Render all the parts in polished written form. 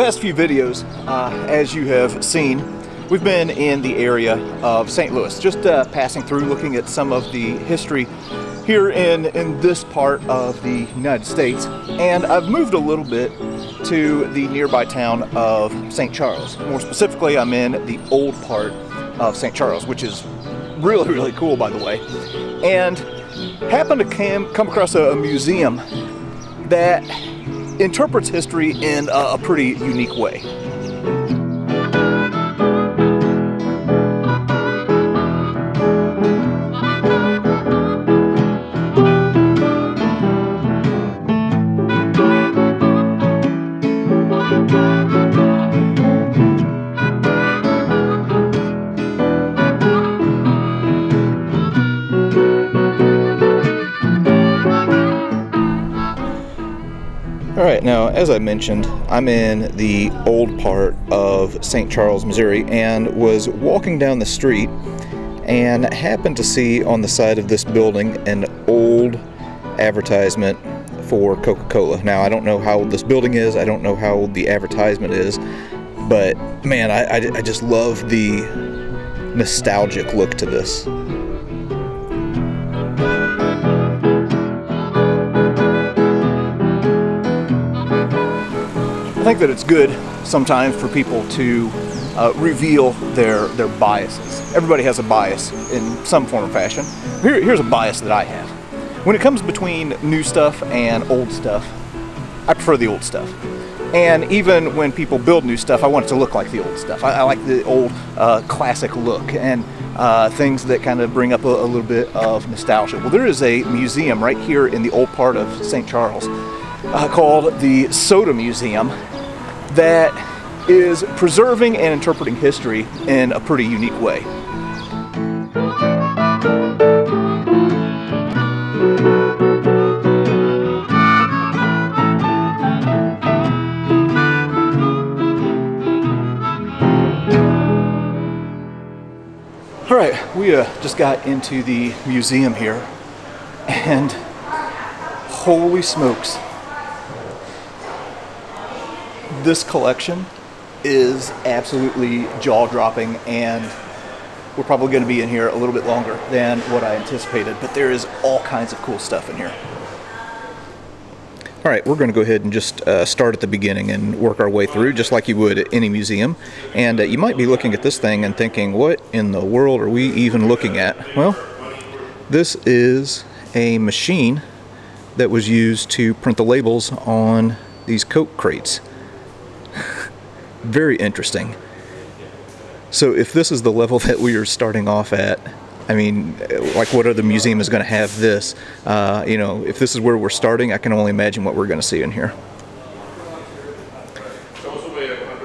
past few videos, as you have seen, we've been in the area of St. Louis, just passing through, looking at some of the history here in this part of the United States. And I've moved a little bit to the nearby town of St. Charles. More specifically, I'm in the old part of St. Charles, which is really, really cool, by the way. And happened to come across a museum that interprets history in a pretty unique way. Alright, now as I mentioned, I'm in the old part of St. Charles, Missouri, and was walking down the street and happened to see on the side of this building an old advertisement for Coca-Cola. Now, I don't know how old this building is, I don't know how old the advertisement is, but man, I just love the nostalgic look to this. I think that it's good sometimes for people to reveal their biases. Everybody has a bias in some form or fashion. Here's a bias that I have. When it comes between new stuff and old stuff, I prefer the old stuff. And even when people build new stuff, I want it to look like the old stuff. I like the old classic look and things that kind of bring up a little bit of nostalgia. Well, there is a museum right here in the old part of St. Charles called the Soda Museum that is preserving and interpreting history in a pretty unique way. All right, we just got into the museum here, and holy smokes. This collection is absolutely jaw-dropping, and we're probably going to be in here a little bit longer than what I anticipated, but there is all kinds of cool stuff in here. All right, we're going to go ahead and just start at the beginning and work our way through, just like you would at any museum. And you might be looking at this thing and thinking, what in the world are we even looking at? Well, this is a machine that was used to print the labels on these Coke crates. Very interesting. So if this is the level that we are starting off at, I mean, like what other museum is going to have this? You know, if this is where we're starting, I can only imagine what we're going to see in here.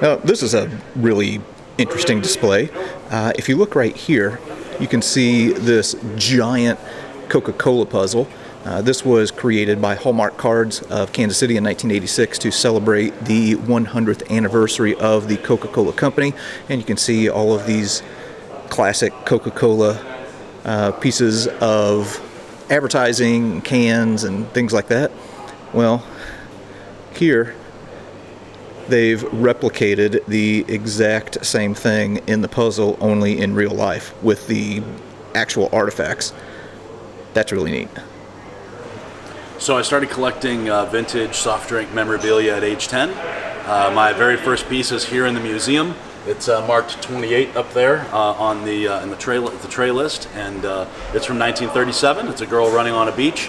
Now, this is a really interesting display. If you look right here, you can see this giant Coca-Cola puzzle. This was created by Hallmark Cards of Kansas City in 1986 to celebrate the 100th anniversary of the Coca-Cola Company. And you can see all of these classic Coca-Cola pieces of advertising, cans, and things like that. Well, here they've replicated the exact same thing in the puzzle, only in real life with the actual artifacts. That's really neat. So I started collecting vintage soft drink memorabilia at age 10. My very first piece is here in the museum. It's marked 28 up there on the in the tray list, and it's from 1937. It's a girl running on a beach,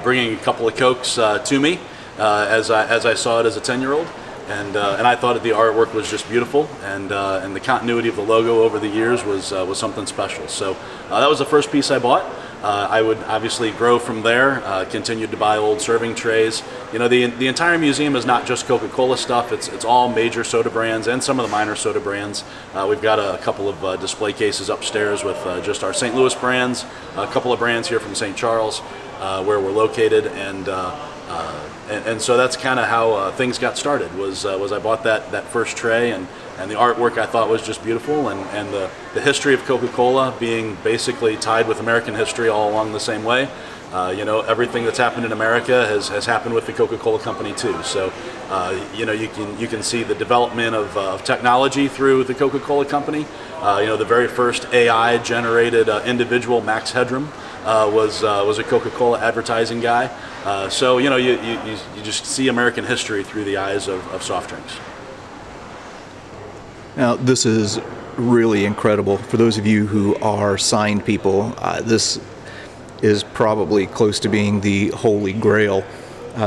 bringing a couple of Cokes to me as I saw it as a 10-year-old, and I thought that the artwork was just beautiful, and the continuity of the logo over the years was something special. So that was the first piece I bought. I would obviously grow from there, continued to buy old serving trays. You know, the entire museum is not just Coca-Cola stuff, it's all major soda brands and some of the minor soda brands. We've got a couple of display cases upstairs with just our St. Louis brands, a couple of brands here from St. Charles. where we're located, and so that's kind of how things got started. Was I bought that first tray, and the artwork I thought was just beautiful, and the history of Coca-Cola being basically tied with American history all along the same way. You know, everything that's happened in America has happened with the Coca-Cola Company too. So, you know, you can see the development of technology through the Coca-Cola Company. You know, the very first AI-generated individual, Max Headroom, was a Coca-Cola advertising guy. So, you know, you just see American history through the eyes of soft drinks. Now, this is really incredible. For those of you who are signed people, this is probably close to being the holy grail.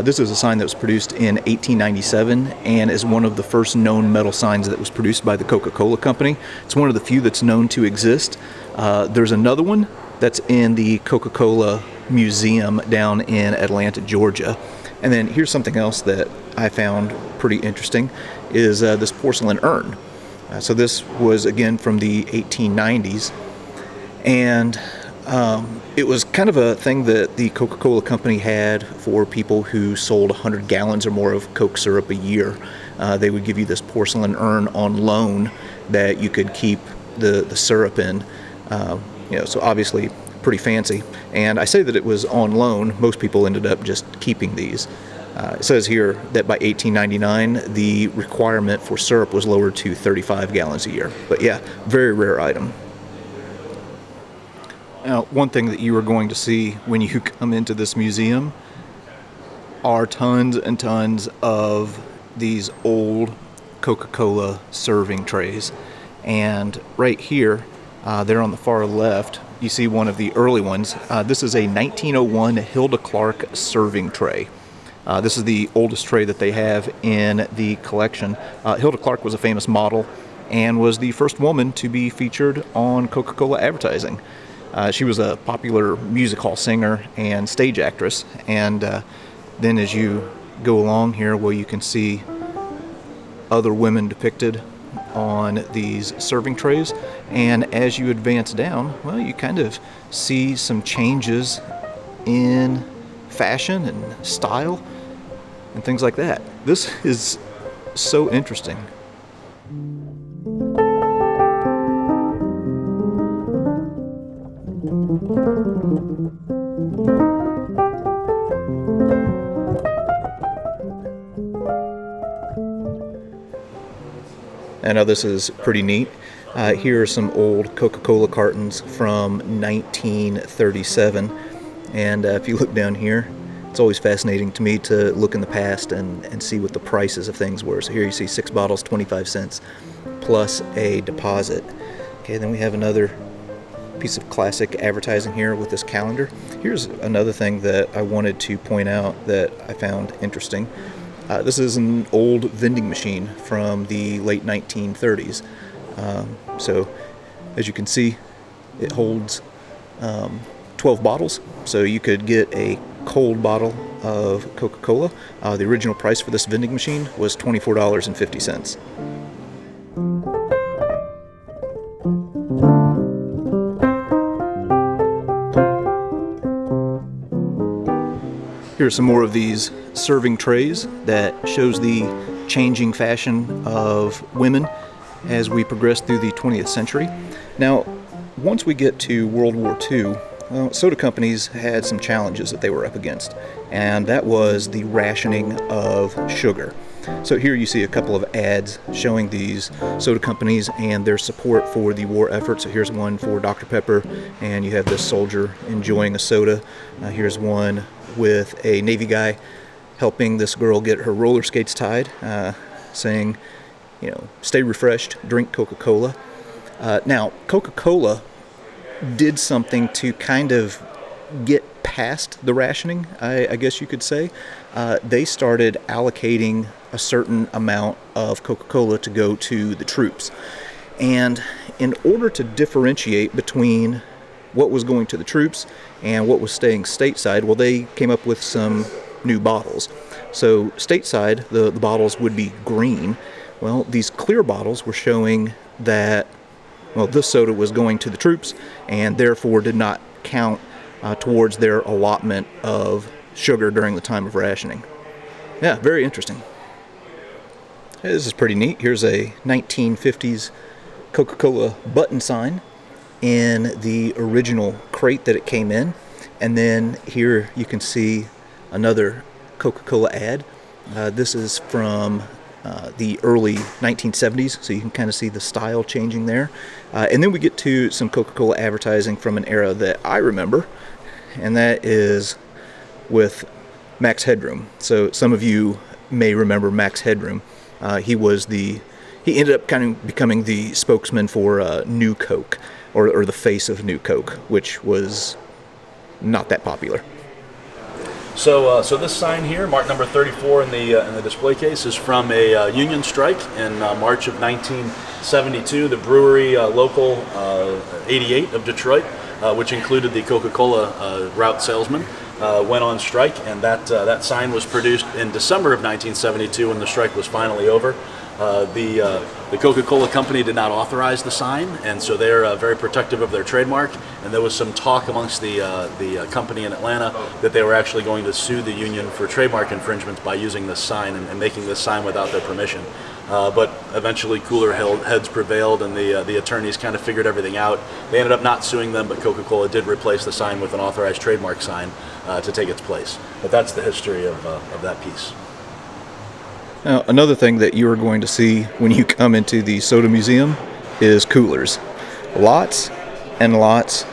This is a sign that was produced in 1897 and is one of the first known metal signs that was produced by the Coca-Cola Company. It's one of the few that's known to exist. There's another one that's in the Coca-Cola Museum down in Atlanta, Georgia. And then here's something else that I found pretty interesting, is this porcelain urn. So this was, again, from the 1890s, and it was kind of a thing that the Coca-Cola Company had for people who sold 100 gallons or more of Coke syrup a year. They would give you this porcelain urn on loan that you could keep the syrup in. You know, so obviously pretty fancy. And I say that it was on loan. Most people ended up just keeping these. It says here that by 1899, the requirement for syrup was lowered to 35 gallons a year. But yeah, very rare item. Now, one thing that you are going to see when you come into this museum are tons and tons of these old Coca-Cola serving trays. And right here, there on the far left, you see one of the early ones. This is a 1901 Hilda Clark serving tray. This is the oldest tray that they have in the collection. Hilda Clark was a famous model and was the first woman to be featured on Coca-Cola advertising. She was a popular music hall singer and stage actress. And then as you go along here, well, you can see other women depicted on these serving trays. And as you advance down, well, you kind of see some changes in fashion and style and things like that. This is so interesting. I know this is pretty neat. Here are some old Coca-Cola cartons from 1937. And if you look down here, it's always fascinating to me to look in the past and see what the prices of things were. So here you see 6 bottles, 25 cents, plus a deposit. Okay, then we have another piece of classic advertising here with this calendar. Here's another thing that I wanted to point out that I found interesting. This is an old vending machine from the late 1930s. So as you can see, it holds 12 bottles, so you could get a cold bottle of Coca-Cola. The original price for this vending machine was $24.50. Here are some more of these serving trays that shows the changing fashion of women as we progress through the 20th century. Now, once we get to World War II, soda companies had some challenges that they were up against, and that was the rationing of sugar. So here you see a couple of ads showing these soda companies and their support for the war effort. So here's one for Dr. Pepper, and you have this soldier enjoying a soda. Here's one with a Navy guy helping this girl get her roller skates tied, saying, you know, stay refreshed, drink Coca-Cola. Now, Coca-Cola did something to kind of get past the rationing, I guess you could say. They started allocating a certain amount of Coca-Cola to go to the troops. And in order to differentiate between what was going to the troops and what was staying stateside, well, they came up with some new bottles. So stateside, the bottles would be green. Well, these clear bottles were showing that, well, this soda was going to the troops and therefore did not count towards their allotment of sugar during the time of rationing. Yeah, very interesting. Hey, this is pretty neat. Here's a 1950s Coca-Cola button sign in the original crate that it came in. And then here you can see another Coca-Cola ad. This is from the early 1970s, so you can kind of see the style changing there. And then we get to some Coca-Cola advertising from an era that I remember, and that is with Max Headroom. So some of you may remember Max Headroom. He ended up kind of becoming the spokesman for New Coke, or the face of New Coke, which was not that popular. So this sign here, marked number 34 in the display case, is from a union strike in March of 1972. The brewery local 88 of Detroit, which included the Coca-Cola route salesman, went on strike, and that sign was produced in December of 1972 when the strike was finally over. The Coca-Cola company did not authorize the sign, and so they're very protective of their trademark. And there was some talk amongst the company in Atlanta that they were actually going to sue the union for trademark infringements by using this sign and making this sign without their permission. But eventually cooler heads prevailed, and the attorneys kind of figured everything out. They ended up not suing them, but Coca-Cola did replace the sign with an authorized trademark sign to take its place. But that's the history of that piece. Now, another thing that you are going to see when you come into the soda museum is coolers. Lots and lots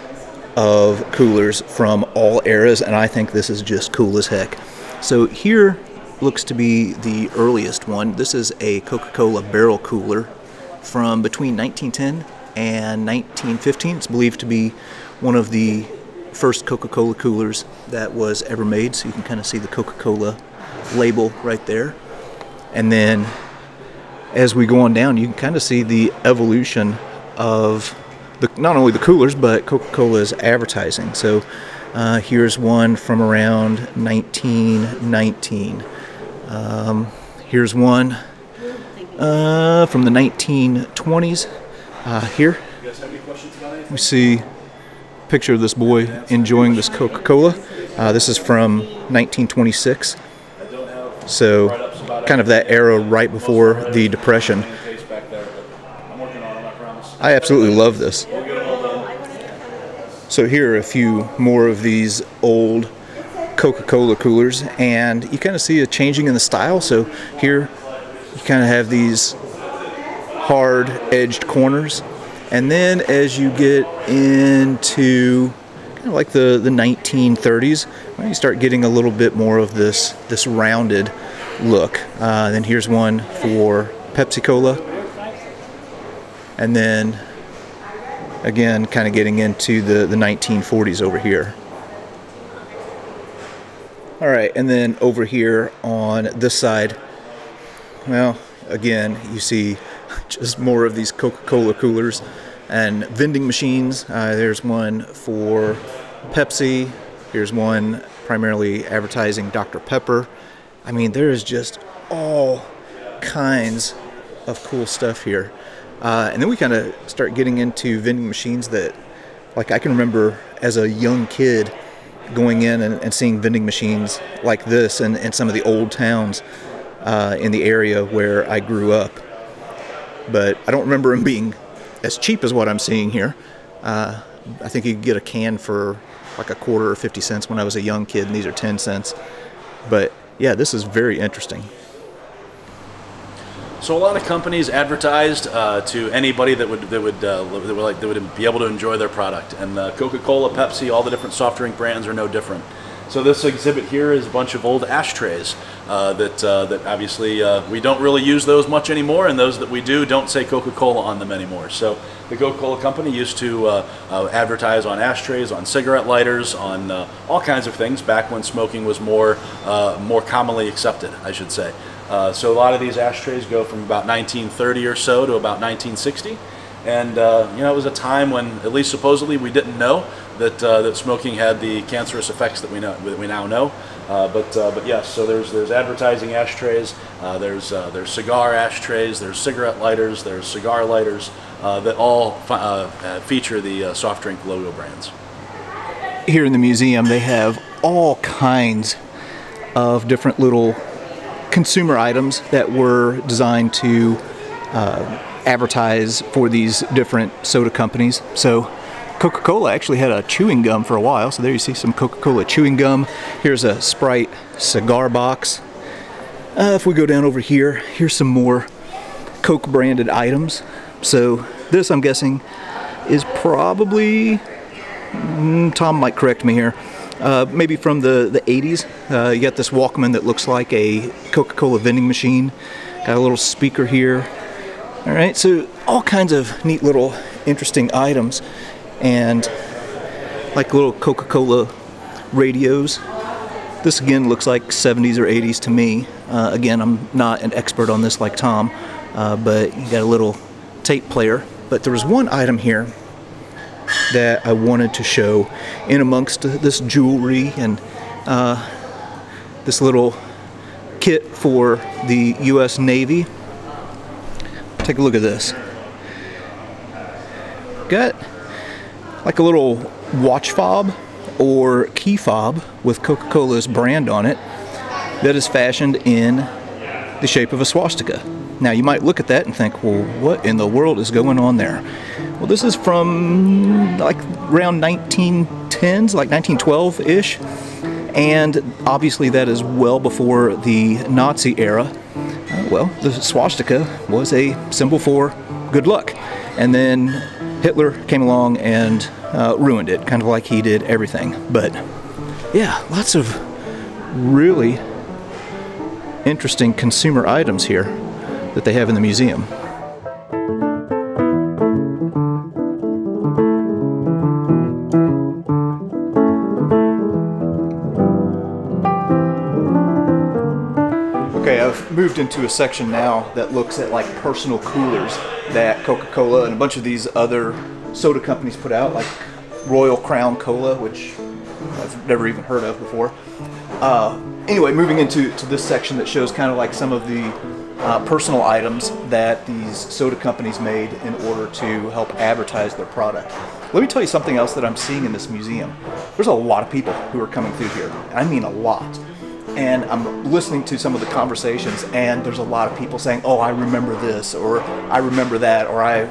of coolers from all eras, and I think this is just cool as heck. So here looks to be the earliest one. This is a Coca-Cola barrel cooler from between 1910 and 1915. It's believed to be one of the first Coca-Cola coolers that was ever made, so you can kind of see the Coca-Cola label right there. And then as we go on down, you can kind of see the evolution of not only the coolers, but Coca-Cola's advertising. So here's one from around 1919. Here's one from the 1920s. Here we see a picture of this boy enjoying this Coca-Cola. This is from 1926. So kind of that era right before the Depression. I absolutely love this. So here are a few more of these old Coca-Cola coolers, and you kind of see a changing in the style. So here you kind of have these hard edged corners, and then as you get into kind of like the 1930s, well, you start getting a little bit more of this rounded look. Then here's one for Pepsi Cola, and then again kind of getting into the 1940s over here. Alright, and then over here on this side, well, again you see just more of these Coca-Cola coolers and vending machines. There's one for Pepsi. Here's one primarily advertising Dr. Pepper. I mean, there is just all kinds of cool stuff here. And then we kind of start getting into vending machines that, like, I can remember as a young kid going in and seeing vending machines like this in some of the old towns in the area where I grew up. But I don't remember them being as cheap as what I'm seeing here. I think you could get a can for like a quarter or 50 cents when I was a young kid, and these are 10 cents. But yeah, this is very interesting. So a lot of companies advertised to anybody that would be able to enjoy their product, and Coca-Cola, Pepsi, all the different soft drink brands are no different. So this exhibit here is a bunch of old ashtrays that obviously we don't really use those much anymore, and those that we do don't say Coca-Cola on them anymore. So the Coca-Cola company used to advertise on ashtrays, on cigarette lighters, on all kinds of things back when smoking was more commonly accepted, I should say. So a lot of these ashtrays go from about 1930 or so to about 1960. And you know, it was a time when, at least supposedly, we didn't know that smoking had the cancerous effects that we now know. But yes, so there's advertising ashtrays, there's cigar ashtrays, there's cigarette lighters, there's cigar lighters that all feature the soft drink logo brands. here in the museum, they have all kinds of different little consumer items that were designed to advertise for these different soda companies. So Coca-Cola actually had a chewing gum for a while, so there you see some Coca-Cola chewing gum. Here's a Sprite cigar box. If we go down over here, here's some more Coke branded items. So this, I'm guessing, is probably, Tom might correct me here, maybe from the 80s. You got this Walkman that looks like a Coca-Cola vending machine. Got a little speaker here. All right, so all kinds of neat little interesting items, and like little Coca-Cola radios. This again looks like 70s or 80s to me. Again, I'm not an expert on this like Tom, but you got a little tape player. But there was one item here that I wanted to show in amongst this jewelry and this little kit for the U.S. Navy. Take a look at this. Got like a little watch fob or key fob with Coca-Cola's brand on it that is fashioned in the shape of a swastika. Now you might look at that and think, well, what in the world is going on there? Well, this is from like around 1910s, like 1912-ish, and obviously that is well before the Nazi era. Well, the swastika was a symbol for good luck, and then Hitler came along and ruined it, kind of like he did everything. But yeah, lots of really interesting consumer items here that they have in the museum. Okay, I've moved into a section now that looks at like personal coolers that Coca-Cola and a bunch of these other soda companies put out, like Royal Crown Cola, which I've never even heard of before. Anyway, moving into this section that shows kind of like some of the personal items that these soda companies made in order to help advertise their product. Let me tell you something else that I'm seeing in this museum. There's a lot of people who are coming through here. I mean a lot. And I'm listening to some of the conversations, and there's a lot of people saying, "Oh, I remember this," or "I remember that," or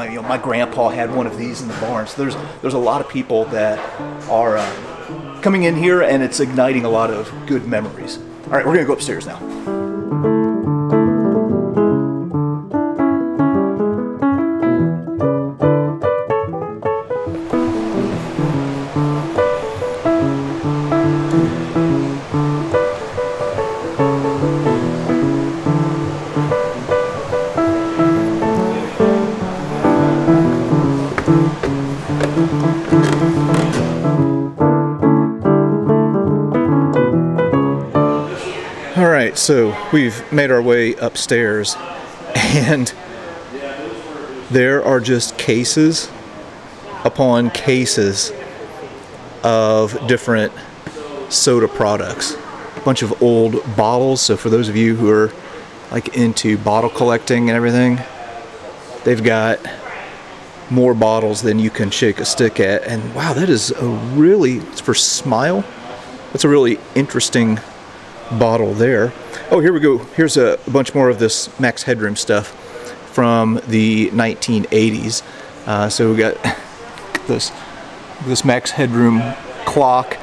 you know, my grandpa had one of these in the barn." So there's a lot of people that are coming in here, and it's igniting a lot of good memories. All right, we're gonna go upstairs now. Alright, so we've made our way upstairs, and there are just cases upon cases of different soda products. A bunch of old bottles, so for those of you who are like into bottle collecting and everything, they've got more bottles than you can shake a stick at. And wow, that is a really, for Smile, that's a really interesting bottle there. Oh, here we go. Here's a bunch more of this Max Headroom stuff from the 1980s. So we got this Max Headroom clock.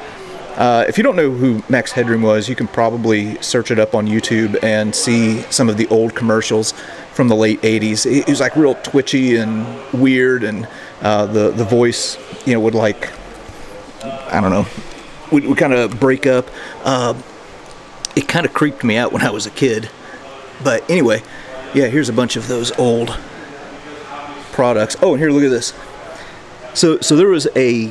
If you don't know who Max Headroom was, you can probably search it up on YouTube and see some of the old commercials from the late 80s. It was like real twitchy and weird, and the voice, you know, would like, I don't know, would kind of break up. It kind of creeped me out when I was a kid. But anyway, yeah, here's a bunch of those old products. Oh, and here, look at this. So there was a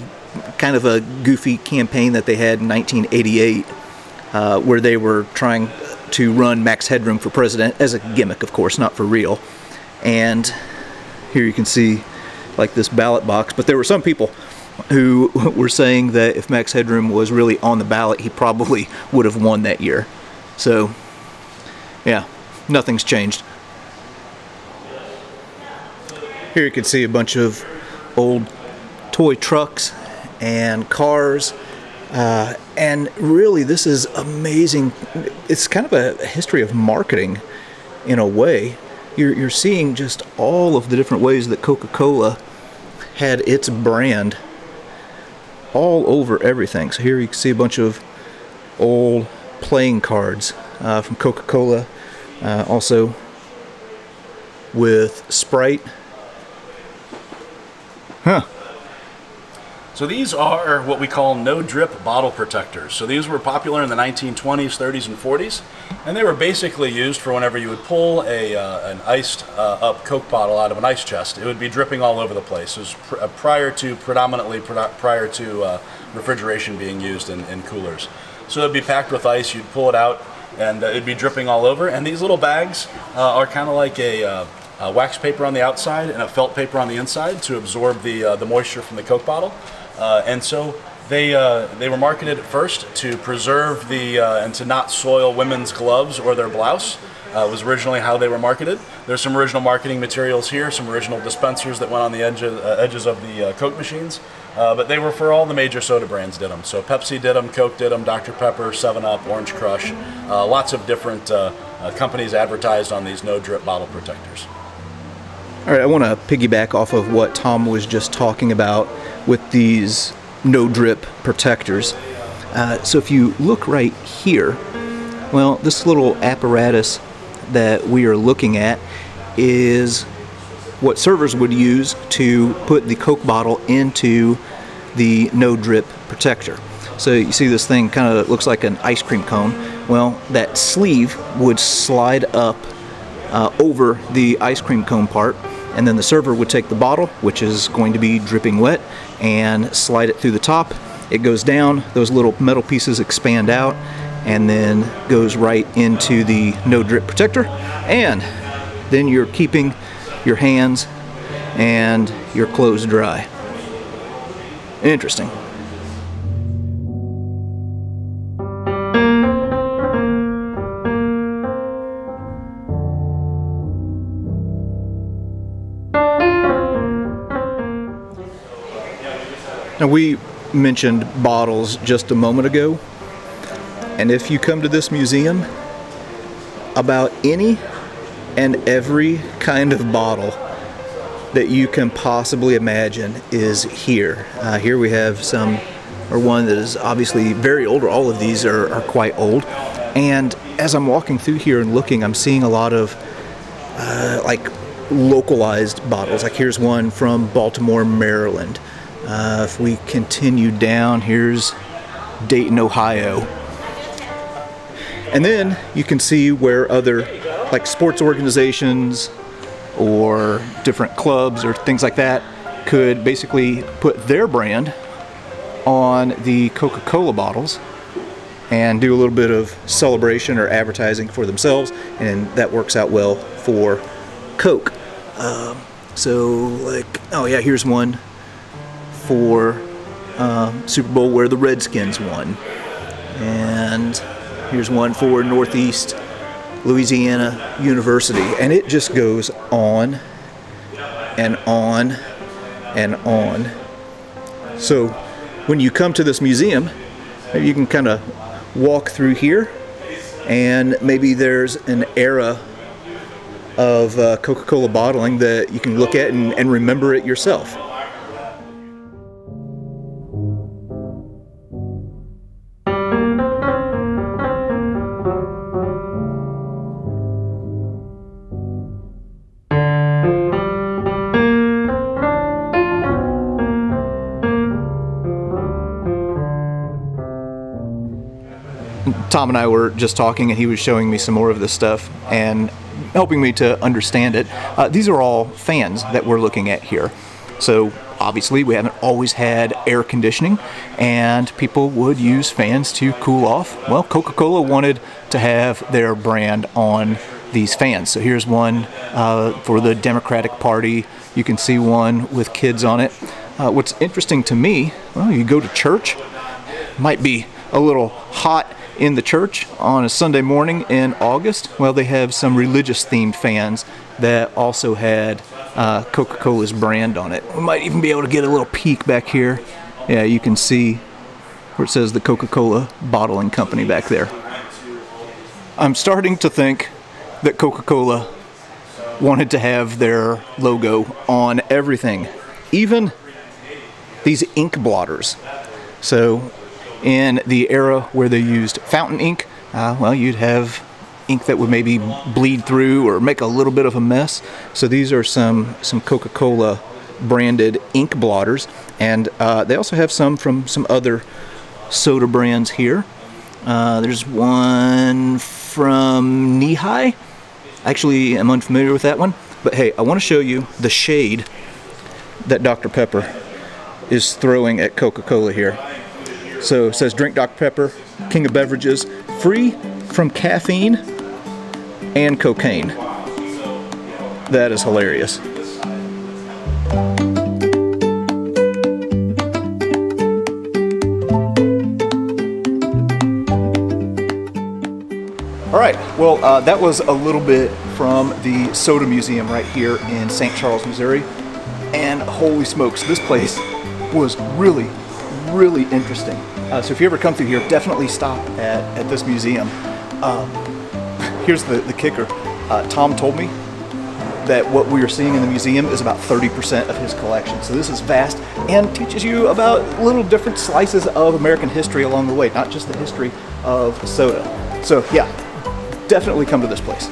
kind of a goofy campaign that they had in 1988 where they were trying to run Max Headroom for president, as a gimmick, of course, not for real. And here you can see like this ballot box. But there were some people who were saying that if Max Headroom was really on the ballot, he probably would have won that year. So, yeah, nothing's changed. Here you can see a bunch of old toy trucks and cars. And really, this is amazing. It's kind of a history of marketing in a way. You're seeing just all of the different ways that Coca-Cola had its brand all over everything. So here you can see a bunch of old playing cards from Coca-Cola, also with Sprite. Huh. So these are what we call no-drip bottle protectors. So these were popular in the 1920s, 30s, and 40s, and they were basically used for whenever you would pull an iced up Coke bottle out of an ice chest. It would be dripping all over the place. It was prior to refrigeration being used in coolers. So it'd be packed with ice. You'd pull it out, and it'd be dripping all over. And these little bags are kind of like a wax paper on the outside and a felt paper on the inside to absorb the moisture from the Coke bottle. And so they were marketed at first to preserve and to not soil women's gloves or their blouse. Was originally how they were marketed. There's some original marketing materials here, some original dispensers that went on the edges of the Coke machines. But they were for all the major soda brands did them. So Pepsi did them, Coke did them, Dr. Pepper, 7-Up, Orange Crush. Lots of different companies advertised on these no-drip bottle protectors. All right, I want to piggyback off of what Tom was just talking about with these no-drip protectors. So if you look right here, well, this little apparatus that we are looking at is what servers would use to put the Coke bottle into the no-drip protector. So you see this thing kind of looks like an ice cream cone. Well, that sleeve would slide up over the ice cream cone part, and then the server would take the bottle, which is going to be dripping wet, and slide it through the top. It goes down, those little metal pieces expand out, and then goes right into the no drip protector, and then you're keeping your hands and your clothes dry. Interesting. Now, we mentioned bottles just a moment ago, and if you come to this museum, about any and every kind of bottle that you can possibly imagine is here. Here we have one that is obviously very old, or all of these are quite old. And as I'm walking through here and looking, I'm seeing a lot of like localized bottles. Like here's one from Baltimore, Maryland. If we continue down, here's Dayton, Ohio. And then you can see where other like sports organizations or different clubs or things like that could basically put their brand on the Coca-Cola bottles and do a little bit of celebration or advertising for themselves, and that works out well for Coke. So like, oh yeah, here's one for Super Bowl where the Redskins won, and here's one for Northeast Louisiana University, and it just goes on and on and on. So when you come to this museum, maybe you can kind of walk through here, and maybe there's an era of Coca-Cola bottling that you can look at and remember it yourself. Tom and I were just talking, and he was showing me some more of this stuff and helping me to understand it. These are all fans that we're looking at here. So obviously we haven't always had air conditioning, and people would use fans to cool off. Well, Coca-Cola wanted to have their brand on these fans. So here's one for the Democratic Party. You can see one with kids on it. What's interesting to me, well, you go to church, might be a little hot in the church on a Sunday morning in August. Well, they have some religious themed fans that also had Coca-Cola's brand on it. We might even be able to get a little peek back here Yeah, you can see where it says the Coca-Cola Bottling Company back there. I'm starting to think that Coca-Cola wanted to have their logo on everything, even these ink blotters. So in the era where they used fountain ink, well, you'd have ink that would maybe bleed through or make a little bit of a mess. So these are some Coca-Cola branded ink blotters, and they also have some from some other soda brands here. There's one from Knee-High. Actually, I'm unfamiliar with that one, but hey, I want to show you the shade that Dr. Pepper is throwing at Coca-Cola here. So it says, drink Dr. Pepper, king of beverages, free from caffeine and cocaine. That is hilarious. All right, well, that was a little bit from the Soda Museum right here in St. Charles, Missouri. And holy smokes, this place was really, really interesting. So if you ever come through here, definitely stop at this museum. Here's the kicker. Tom told me that what we are seeing in the museum is about 30% of his collection. So this is vast and teaches you about little different slices of American history along the way, not just the history of soda. So yeah, definitely come to this place.